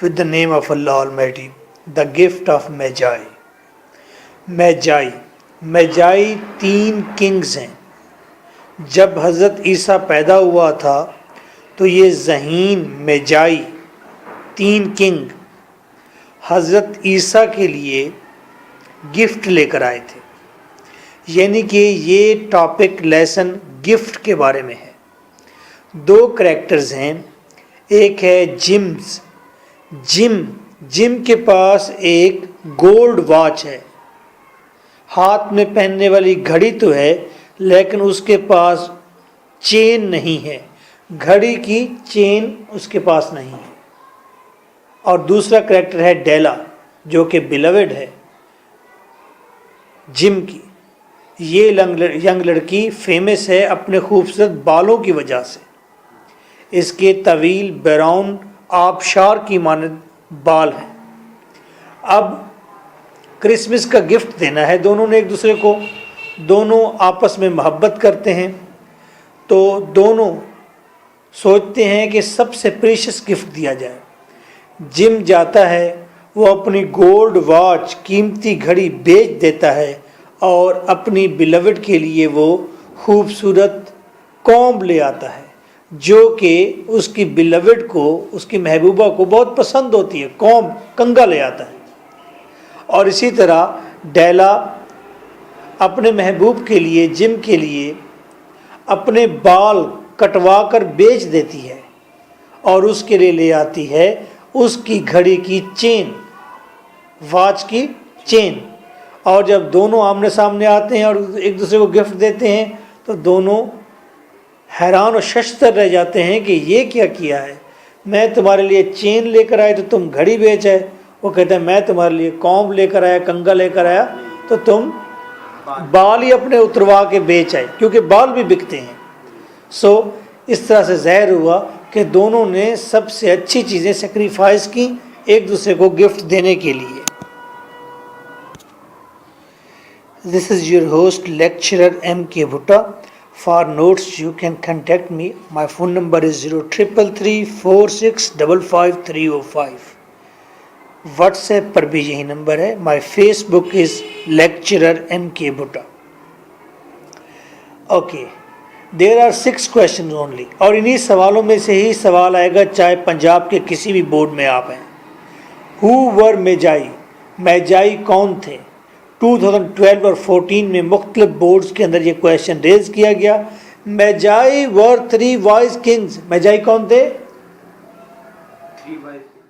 With the name of Allah Almighty, the gift of Magi. Magi. Magi 3 Kings ہیں. جب حضرت عیسیٰ پیدا ہوا تھا تو یہ ذہین میجائی 3 کنگ حضرت عیسیٰ کے لیے گفٹ لے کر آئے تھے. یعنی کہ یہ ٹاپک لیسن گفٹ کے بارے میں ہے. 2 کریکٹرز ہیں. ایک ہے جم کے پاس ایک گولڈ واچ ہے. ہاتھ میں پہننے والی گھڑی تو ہے لیکن اس کے پاس چین نہیں ہے. گھڑی کی چین اس کے پاس نہیں ہے. اور دوسرا کریکٹر ہے ڈیلا جو کہ بیلوڈ ہے جم کی. یہ ینگ لڑکی فیمس ہے اپنے خوبصورت بالوں کی وجہ سے. اس کے طویل براؤن آبشار کی مانند بال ہیں. اب کرسمس کا گفٹ دینا ہے دونوں نے ایک دوسرے کو. دونوں آپس میں محبت کرتے ہیں تو دونوں سوچتے ہیں کہ سب سے پریشس گفٹ دیا جائے. جم جاتا ہے, وہ اپنی گولڈ واچ قیمتی گھڑی بیچ دیتا ہے اور اپنی بیلوڈ کے لیے وہ خوبصورت کومب لے آتا ہے جو کہ اس کی بیلوڈ کو, اس کی محبوبہ کو بہت پسند ہوتی ہے. کومب کنگا لے آتا ہے. اور اسی طرح ڈیلا اپنے محبوب کے لیے, جم کے لیے اپنے بال کٹوا کر بیچ دیتی ہے اور اس کے لیے لے آتی ہے اس کی گھڑی کی چین, واچ کی چین. اور جب دونوں آمنے سامنے آتے ہیں اور ایک دوسرے کو گفٹ دیتے ہیں تو دونوں حیران و ششدر رہ جاتے ہیں کہ یہ کیا کیا ہے. میں تمہارے لیے چین لے کر آیا تو تم گھڑی بیچ آئے. وہ کہتا ہے میں تمہارے لیے کومب لے کر آیا, کنگا لے کر آیا تو تم بال ہی اپنے اتروا کے بیچ آئے, کیونکہ بال بھی بکتے ہیں. سو اس طرح سے ظاہر ہوا کہ دونوں نے سب سے اچھی چیزیں سیکریفائز کی ایک دوسرے کو گفٹ دینے کے لیے. This is your host lecturer M.K. Bhutta. For notes you can contact me. My phone number is 033346555305. WhatsApp پر بھی یہی نمبر ہے. My Facebook is lecturer M.K. Bhutta. Okay. There are 6 questions only. اور انہی سوالوں میں سے ہی سوال آئے گا چاہے پنجاب کے کسی بھی بورڈ میں آپ ہیں. Who were Magi? میجائی کون تھے؟ 2012 اور 14 میں مختلف بورڈز کے اندر یہ کویشچن ریز کیا گیا. میجائی ور 3 wise kings. میجائی کون تھے؟ 3 wise kings.